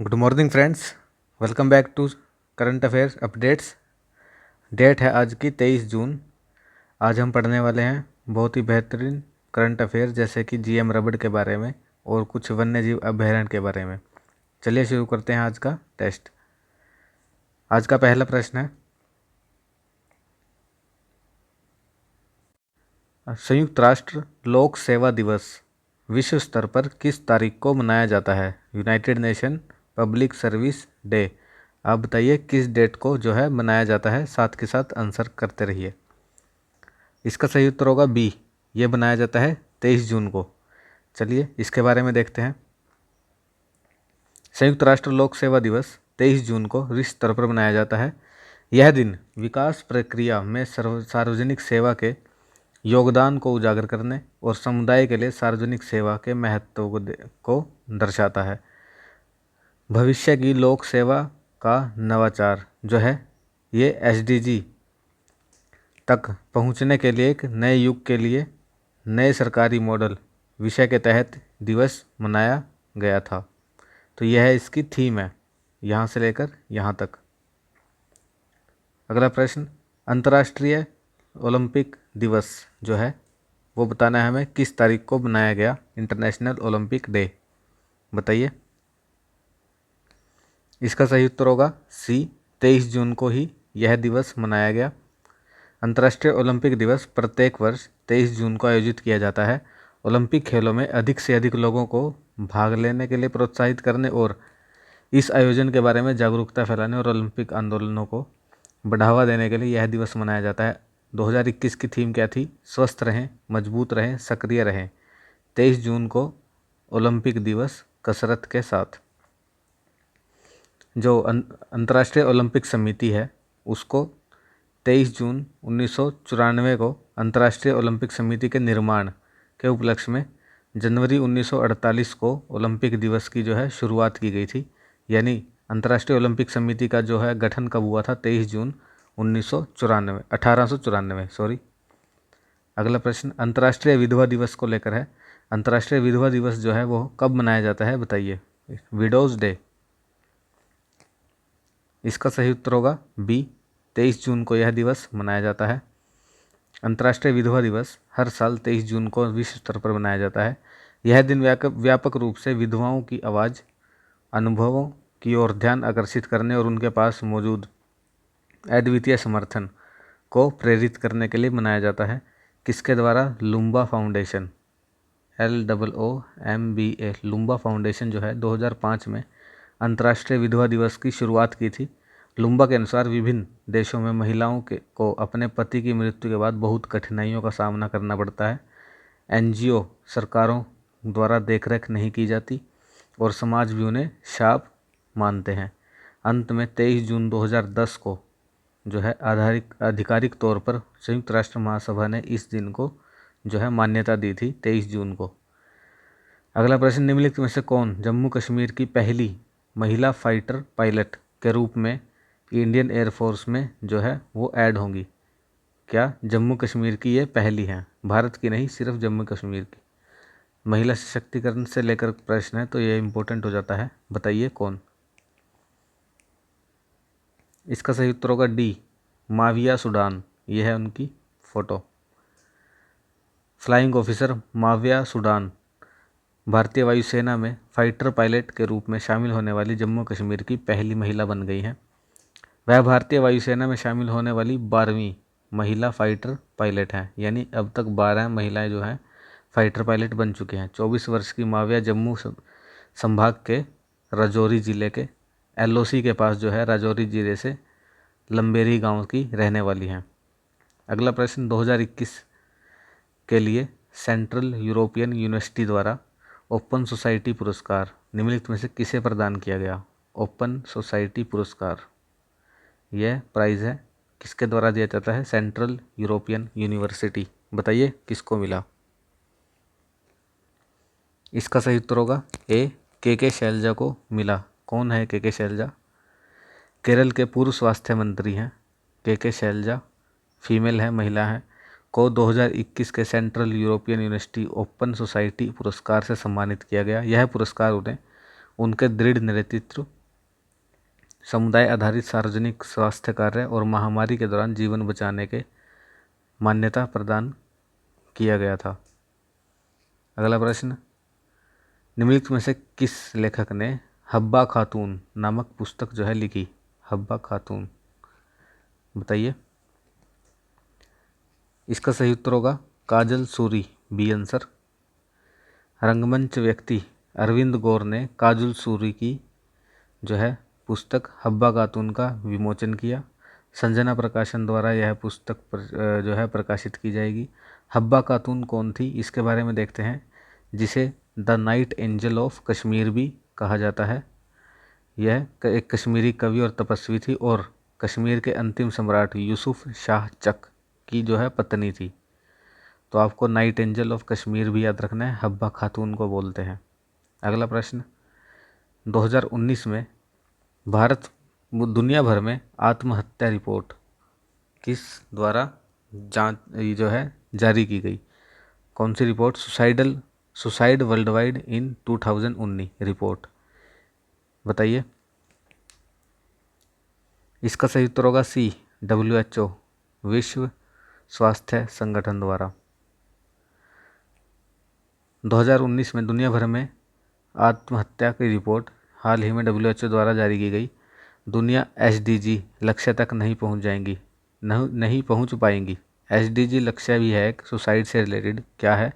Good morning friends, welcome back to current affairs updates. Date है आज की 23 जून। आज हम पढ़ने वाले हैं बहुत ही बेहतरीन करंट अफेयर जैसे कि जीएम रबड़ के बारे में और कुछ वन्य जीव अभयारण्य के बारे में। चलिए शुरू करते हैं आज का टेस्ट। आज का पहला प्रश्न है, संयुक्त राष्ट्र लोक सेवा दिवस विश्व स्तर पर किस तारीख को मनाया जाता है? United nation public service day. आप बताइए किस डेट को जो है मनाया जाता है, साथ के साथ आंसर करते रहिए। इसका सही उत्तर होगा बी, ये बनाया जाता है 23 जून को। चलिए इसके बारे में देखते हैं। संयुक्त राष्ट्र लोक सेवा दिवस 23 जून को विश्व स्तर पर मनाया जाता है। यह दिन विकास प्रक्रिया में सार्वजनिक सेवा के योगदान को उजागर करने और समुदाय के लिए सार्वजनिक सेवा के महत्व को दर्शाता है। भविष्य की लोक सेवा का नवाचार जो है ये एसडीजी तक पहुंचने के लिए एक नए युग के लिए नए सरकारी मॉडल विषय के तहत दिवस मनाया गया था। तो यह है इसकी थीम है, यहाँ से लेकर यहाँ तक। अगला प्रश्न, अंतर्राष्ट्रीय ओलंपिक दिवस जो है वो बताना है हमें किस तारीख को बनाया गया। इंटरनेशनल ओलंपिक डे बताइए। इसका सही उत्तर होगा सी, 23 जून को ही यह दिवस मनाया गया। अंतर्राष्ट्रीय ओलंपिक दिवस प्रत्येक वर्ष 23 जून को आयोजित किया जाता है। ओलंपिक खेलों में अधिक से अधिक लोगों को भाग लेने के लिए प्रोत्साहित करने और इस आयोजन के बारे में जागरूकता फैलाने और ओलंपिक आंदोलनों को बढ़ावा देने के लिए यह दिवस मनाया जाता है। 2021 की थीम क्या थी? स्वस्थ रहें, मजबूत रहें, सक्रिय रहें। 23 जून को ओलंपिक दिवस कसरत के साथ। जो अंतर्राष्ट्रीय ओलंपिक समिति है उसको 23 जून 1994 को अंतर्राष्ट्रीय ओलंपिक समिति के निर्माण के उपलक्ष्य में जनवरी 1948 को ओलंपिक दिवस की जो है शुरुआत की गई थी। यानी अंतर्राष्ट्रीय ओलंपिक समिति का जो है गठन कब हुआ था? 23 जून 1894 सॉरी। अगला प्रश्न अंतर्राष्ट्रीय विधवा दिवस को लेकर है। अंतर्राष्ट्रीय विधवा दिवस जो है वो कब मनाया जाता है बताइए। Widows day. इसका सही उत्तर होगा बी, 23 जून को यह दिवस मनाया जाता है। अंतर्राष्ट्रीय विधवा दिवस हर साल 23 जून को विश्व स्तर पर मनाया जाता है। यह दिन व्यापक रूप से विधवाओं की आवाज़, अनुभवों की ओर ध्यान आकर्षित करने और उनके पास मौजूद अद्वितीय समर्थन को प्रेरित करने के लिए मनाया जाता है। किसके द्वारा? लुम्बा फाउंडेशन, LOOMBA। लुम्बा फाउंडेशन जो है 2005 में अंतर्राष्ट्रीय विधवा दिवस की शुरुआत की थी। लुम्बा के अनुसार विभिन्न देशों में महिलाओं को अपने पति की मृत्यु के बाद बहुत कठिनाइयों का सामना करना पड़ता है। NGO सरकारों द्वारा देखरेख नहीं की जाती और समाज भी उन्हें शाप मानते हैं। अंत में 23 जून 2010 को जो है आधिकारिक तौर पर संयुक्त राष्ट्र महासभा ने इस दिन को जो है मान्यता दी थी 23 जून को। अगला प्रश्न, निम्नलिखित में से कौन जम्मू कश्मीर की पहली महिला फाइटर पायलट के रूप में इंडियन एयरफोर्स में जो है वो ऐड होंगी? क्या जम्मू कश्मीर की ये पहली हैं, भारत की नहीं, सिर्फ जम्मू कश्मीर की। महिला सशक्तिकरण से लेकर प्रश्न है तो ये इम्पोर्टेंट हो जाता है। बताइए कौन? इसका सही उत्तर होगा डी, माविया सुडान। ये है उनकी photo. Flying officer Muawiya Sudan भारतीय वायुसेना में फाइटर पायलट के रूप में शामिल होने वाली जम्मू कश्मीर की पहली महिला बन गई हैं। वह भारतीय वायुसेना में शामिल होने वाली 12वीं महिला फाइटर पायलट हैं। यानी अब तक 12 महिलाएं जो हैं फाइटर पायलट बन चुके हैं। 24 वर्ष की माविया जम्मू संभाग के राजौरी जिले के LOC के पास जो है राजौरी जिले से लंबेरी गांव की रहने वाली हैं। अगला प्रश्न, 2021 के लिए सेंट्रल यूरोपियन यूनिवर्सिटी द्वारा ओपन सोसाइटी पुरस्कार निम्नलिखित में से किसे प्रदान किया गया? ओपन सोसाइटी पुरस्कार यह प्राइज़ है किसके द्वारा दिया जाता है? Central European university. बताइए किसको मिला? इसका सही उत्तर होगा ए, के शैलजा को मिला। कौन है के शैलजा? केरल के पूर्व स्वास्थ्य मंत्री हैं के शैलजा। फीमेल है, महिला है। को 2021 के central European university open society पुरस्कार से सम्मानित किया गया। यह पुरस्कार उन्हें उनके दृढ़ नेतृत्व, समुदाय आधारित सार्वजनिक स्वास्थ्य कार्य और महामारी के दौरान जीवन बचाने के मान्यता प्रदान किया गया था। अगला प्रश्न, निम्नलिखित में से किस लेखक ने हब्बा खातून नामक पुस्तक जो है लिखी? हब्बा खातून, बताइए। इसका सही उत्तर होगा काजल सूरी, बी आंसर। रंगमंच व्यक्ति अरविंद गौर ने काजल सूरी की जो है पुस्तक हब्बा खातून का विमोचन किया। संजना प्रकाशन द्वारा यह पुस्तक जो है प्रकाशित की जाएगी। हब्बा खातून कौन थी, इसके बारे में देखते हैं, जिसे the night angel of Kashmir भी कहा जाता है। यह एक कश्मीरी कवि और तपस्वी थी और कश्मीर के अंतिम सम्राट यूसुफ शाह चक की जो है पत्नी थी। तो आपको नाइट एंजल ऑफ कश्मीर भी याद रखना है, हब्बा खातून को बोलते हैं। अगला प्रश्न, 2019 में दुनिया भर में आत्महत्या रिपोर्ट किस द्वारा जो है जारी की गई? कौन सी report? Suicide world wide in 2019 report, बताइए। इसका सही उत्तर होगा सी, WHO, विश्व स्वास्थ्य संगठन द्वारा। 2019 में दुनिया भर में आत्महत्या की रिपोर्ट हाल ही में WHO द्वारा जारी की गई। दुनिया SDG लक्ष्य तक नहीं पहुंच पाएंगी। SDG लक्ष्य भी है एक सुसाइड से रिलेटेड, क्या है?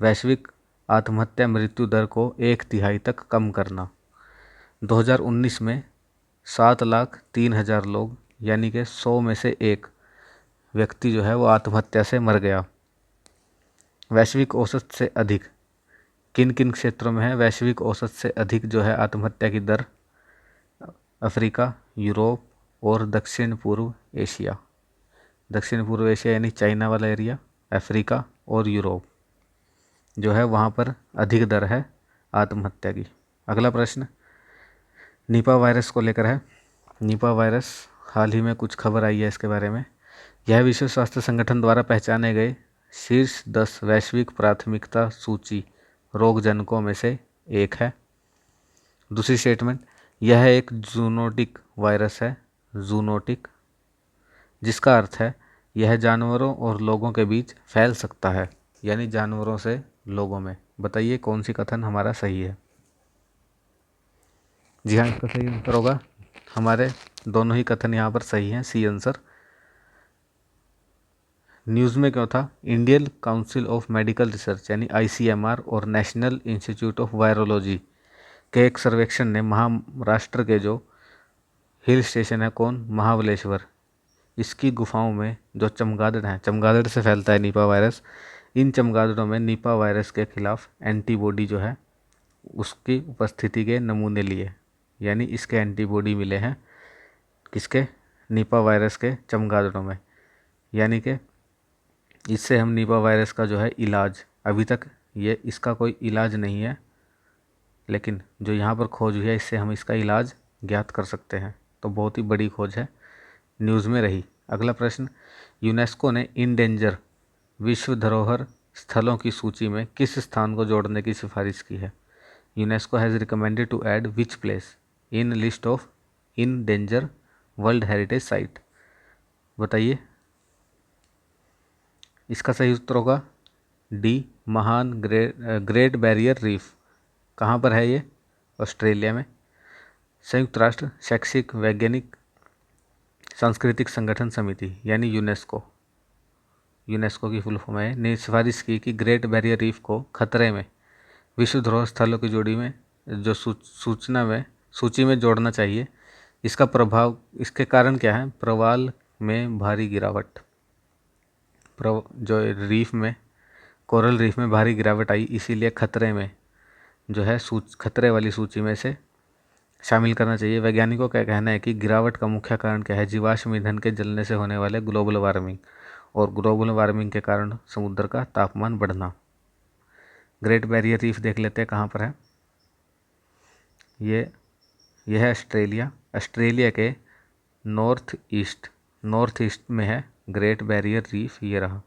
वैश्विक आत्महत्या मृत्यु दर को 1/3 तक कम करना। 2019 में 7,03,000 लोग, यानी कि 100 में से एक व्यक्ति जो है वो आत्महत्या से मर गया। वैश्विक औसत से अधिक किन किन क्षेत्रों में है वैश्विक औसत से अधिक जो है आत्महत्या की दर? अफ्रीका, यूरोप और दक्षिण पूर्व एशिया। दक्षिण पूर्व एशिया यानी चाइना वाला एरिया, अफ्रीका और यूरोप जो है वहाँ पर अधिक दर है आत्महत्या की। अगला प्रश्न निपा वायरस को लेकर है। निपा वायरस हाल ही में कुछ खबर आई है इसके बारे में। यह विश्व स्वास्थ्य संगठन द्वारा पहचाने गए शीर्ष 10 वैश्विक प्राथमिकता सूची रोगजनकों में से एक है। दूसरी स्टेटमेंट, यह एक जूनोटिक वायरस है, जूनोटिक, जिसका अर्थ है यह जानवरों और लोगों के बीच फैल सकता है, यानी जानवरों से लोगों में। बताइए कौन सी कथन हमारा सही है? जी हाँ, इसका सही आंसर होगा, हमारे दोनों ही कथन यहाँ पर सही हैं, सी आंसर। न्यूज़ में क्या था? Indian council of medical research यानी ICMR और नेशनल इंस्टीट्यूट ऑफ वायरोलॉजी के एक सर्वेक्षण ने महाराष्ट्र के जो हिल स्टेशन है, कौन? महाबलेश्वर, इसकी गुफाओं में जो चमगादड़ हैं, चमगादड़ से फैलता है निपा वायरस, इन चमगादड़ों में निपा वायरस के खिलाफ एंटीबॉडी जो है उसकी उपस्थिति के नमूने लिए, यानी इसके एंटीबॉडी मिले हैं किसके? निपा वायरस के चमगादड़ों में। यानी कि इससे हम निपा वायरस का जो है इलाज, अभी तक ये इसका कोई इलाज नहीं है, लेकिन जो यहाँ पर खोज हुई है इससे हम इसका इलाज ज्ञात कर सकते हैं। तो बहुत ही बड़ी खोज है, न्यूज़ में रही। अगला प्रश्न, यूनेस्को ने इन डेंजर विश्व धरोहर स्थलों की सूची में किस स्थान को जोड़ने की सिफारिश की है? UNESCO has recommended to add which place in list of in danger world heritage site, बताइए। इसका सही उत्तर होगा डी, महान ग्रेट बैरियर रीफ। कहाँ पर है ये? ऑस्ट्रेलिया में। संयुक्त राष्ट्र शैक्षिक वैज्ञानिक सांस्कृतिक संगठन समिति यानी यूनेस्को, यूनेस्को की फुल फॉर्म है, ने सिफारिश की कि ग्रेट बैरियर रीफ को खतरे में विश्व धरोहर स्थलों की जोड़ी में जो सूची में जोड़ना चाहिए। इसका प्रभाव, इसके कारण क्या है? प्रवाल में भारी गिरावट, जो रीफ में, कोरल रीफ में भारी गिरावट आई, इसीलिए खतरे में जो है खतरे वाली सूची में से शामिल करना चाहिए। वैज्ञानिकों का कहना है कि गिरावट का मुख्य कारण क्या है? जीवाश्म ईंधन के जलने से होने वाले ग्लोबल वार्मिंग, और ग्लोबल वार्मिंग के कारण समुद्र का तापमान बढ़ना। ग्रेट बैरियर रीफ देख लेते हैं कहाँ पर है। यह है ऑस्ट्रेलिया के नॉर्थ ईस्ट में है ग्रेट बैरियर रीफ, ये रहा।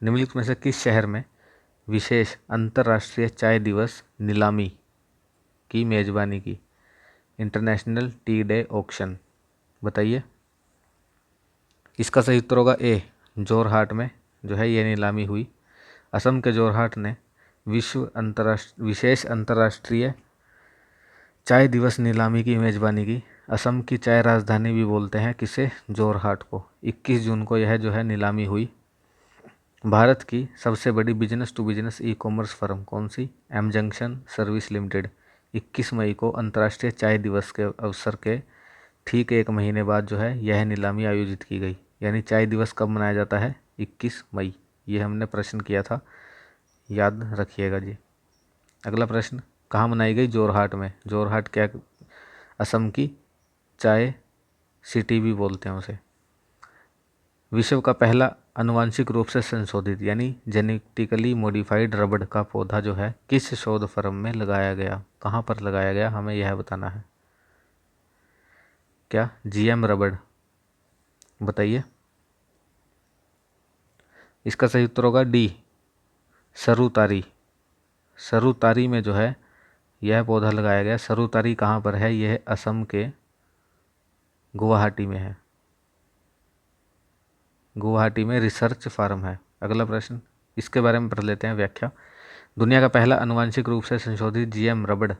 निम्नलिखित में से किस शहर में विशेष अंतर्राष्ट्रीय चाय दिवस नीलामी की मेज़बानी की? International T day auction. बताइए। इसका सही उत्तर होगा ए, जोरहाट में जो है ये नीलामी हुई। असम के जोरहाट ने विशेष अंतर्राष्ट्रीय चाय दिवस नीलामी की मेज़बानी की। असम की चाय राजधानी भी बोलते हैं किसे? जोरहाट को। 21 जून को यह जो है नीलामी हुई। भारत की सबसे बड़ी business to business e commerce firm कौन सी? M junction service limited. 21 मई को अंतर्राष्ट्रीय चाय दिवस के अवसर के ठीक एक महीने बाद जो है यह नीलामी आयोजित की गई। यानी चाय दिवस कब मनाया जाता है? 21 मई। ये हमने प्रश्न किया था, याद रखिएगा जी। अगला प्रश्न, कहाँ मनाई गई? जोरहाट में। जोरहाट क्या? असम की चाय सिटी भी बोलते हैं उसे। विश्व का पहला आनुवांशिक रूप से संशोधित यानी जेनेटिकली मॉडिफाइड रबड़ का पौधा जो है किस शोध फर्म में लगाया गया? कहाँ पर लगाया गया, हमें यह बताना है। क्या? जीएम रबड़। बताइए। इसका सही उत्तर होगा डी, सरुतारी। सरुतारी में जो है यह पौधा लगाया गया। सरुतारी कहाँ पर है? यह असम के गुवाहाटी में है। गुवाहाटी में रिसर्च फार्म है। अगला प्रश्न, इसके बारे में पढ़ लेते हैं व्याख्या। दुनिया का पहला आनुवांशिक रूप से संशोधित जीएम रबड़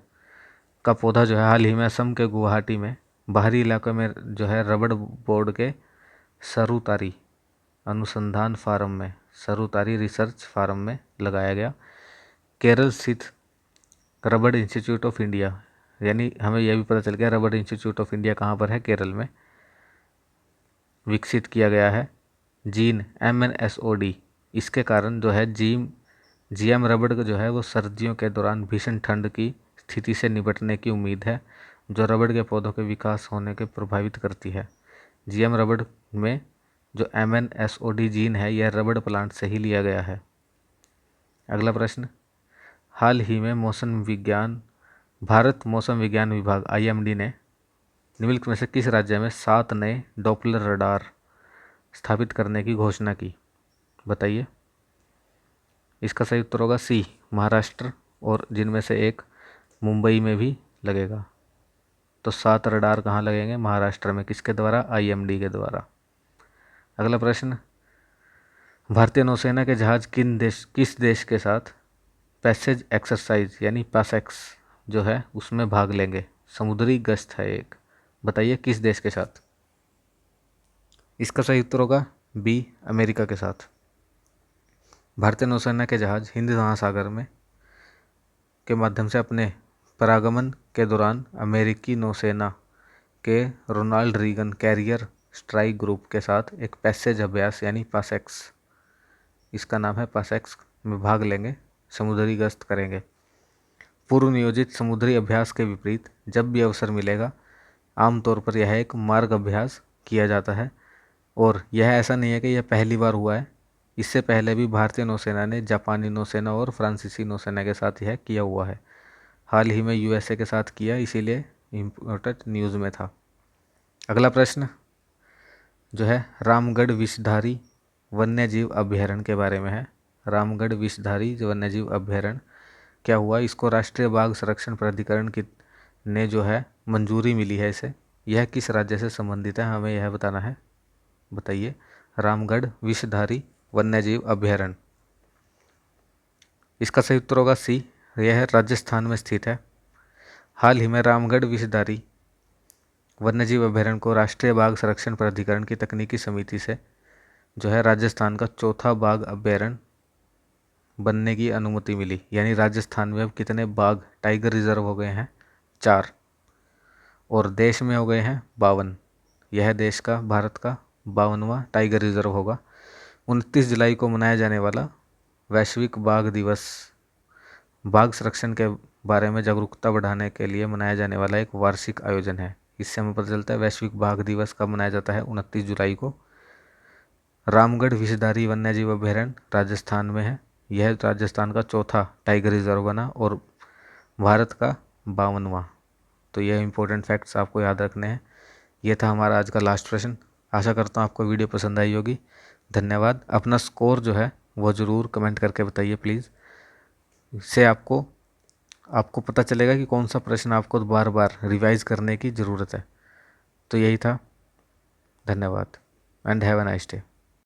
का पौधा जो है हाल ही में असम के गुवाहाटी में बाहरी इलाकों में जो है रबड़ बोर्ड के सरुतारी अनुसंधान फार्म में, सरुतारी रिसर्च फार्म में लगाया गया। केरल स्थित रबड़ इंस्टीट्यूट ऑफ इंडिया, यानी हमें यह भी पता चल गया रबड़ इंस्टीट्यूट ऑफ इंडिया कहाँ पर है? केरल में। विकसित किया गया है जीन MNSOD। इसके कारण जो है जीएम रबड़ का जो है वो सर्दियों के दौरान भीषण ठंड की स्थिति से निपटने की उम्मीद है, जो रबड़ के पौधों के विकास होने के प्रभावित करती है। जीएम रबड़ में जो MNSOD जीन है यह रबड़ प्लांट से ही लिया गया है। अगला प्रश्न, हाल ही में भारत मौसम विज्ञान विभाग IMD ने निम्नलिखित में से किस राज्य में 7 नए डॉपलर रडार स्थापित करने की घोषणा की? बताइए। इसका सही उत्तर होगा सी, महाराष्ट्र, और जिनमें से एक मुंबई में भी लगेगा। तो 7 रडार कहाँ लगेंगे? महाराष्ट्र में। किसके द्वारा? IMD के द्वारा। अगला प्रश्न, भारतीय नौसेना के जहाज किस देश के साथ पैसेज एक्सरसाइज यानी पैसेक्स जो है उसमें भाग लेंगे? समुद्री गश्त है एक। बताइए किस देश के साथ? इसका सही उत्तर होगा बी, अमेरिका के साथ। भारतीय नौसेना के जहाज हिंद महासागर में के माध्यम से अपने परागमन के दौरान अमेरिकी नौसेना के Ronald Reagan carrier strike group के साथ एक पैसेज अभ्यास यानी पैसेक्स, इसका नाम है पैसेक्स, में भाग लेंगे, समुद्री गश्त करेंगे। पूर्व नियोजित समुद्री अभ्यास के विपरीत जब भी अवसर मिलेगा आमतौर पर यह एक मार्ग अभ्यास किया जाता है। और यह ऐसा नहीं है कि यह पहली बार हुआ है, इससे पहले भी भारतीय नौसेना ने जापानी नौसेना और फ्रांसीसी नौसेना के साथ यह किया हुआ है। हाल ही में USA के साथ किया, इसीलिए इम्पोर्टेंट न्यूज़ में था। अगला प्रश्न जो है रामगढ़ विषधारी वन्यजीव अभ्यारण्य के बारे में है। रामगढ़ विषधारी वन्यजीव अभ्यारण्य क्या हुआ? इसको राष्ट्रीय बाघ संरक्षण प्राधिकरण की ने जो है मंजूरी मिली है इसे। यह किस राज्य से संबंधित है, हमें यह बताना है। बताइए। रामगढ़ विषधारी वन्यजीव अभ्यारण्य। इसका सही उत्तर होगा सी, यह राजस्थान में स्थित है। हाल ही में रामगढ़ विषधारी वन्यजीव अभ्यारण्य को राष्ट्रीय बाघ संरक्षण प्राधिकरण की तकनीकी समिति से जो है राजस्थान का चौथा बाघ अभ्यारण्य बनने की अनुमति मिली। यानी राजस्थान में अब कितने बाघ टाइगर रिजर्व हो गए हैं? 4, और देश में हो गए हैं 52। यह देश का, भारत का 52वां टाइगर रिजर्व होगा। 29 जुलाई को मनाया जाने वाला वैश्विक बाघ दिवस बाघ संरक्षण के बारे में जागरूकता बढ़ाने के लिए मनाया जाने वाला एक वार्षिक आयोजन है। इससे हमें पता चलता है वैश्विक बाघ दिवस कब मनाया जाता है? 29 जुलाई को। रामगढ़ विषधारी वन्यजीव अभ्यारण्य राजस्थान में है। यह राजस्थान का चौथा टाइगर रिजर्व बना और भारत का 52वां। तो यह इंपॉर्टेंट फैक्ट्स आपको याद रखने हैं। यह था हमारा आज का लास्ट प्रश्न। आशा करता हूँ आपको वीडियो पसंद आई होगी। धन्यवाद। अपना स्कोर जो है वो ज़रूर कमेंट करके बताइए प्लीज़। इससे आपको आपको पता चलेगा कि कौन सा प्रश्न आपको बार बार रिवाइज करने की ज़रूरत है। तो यही था। धन्यवाद and have a nice day.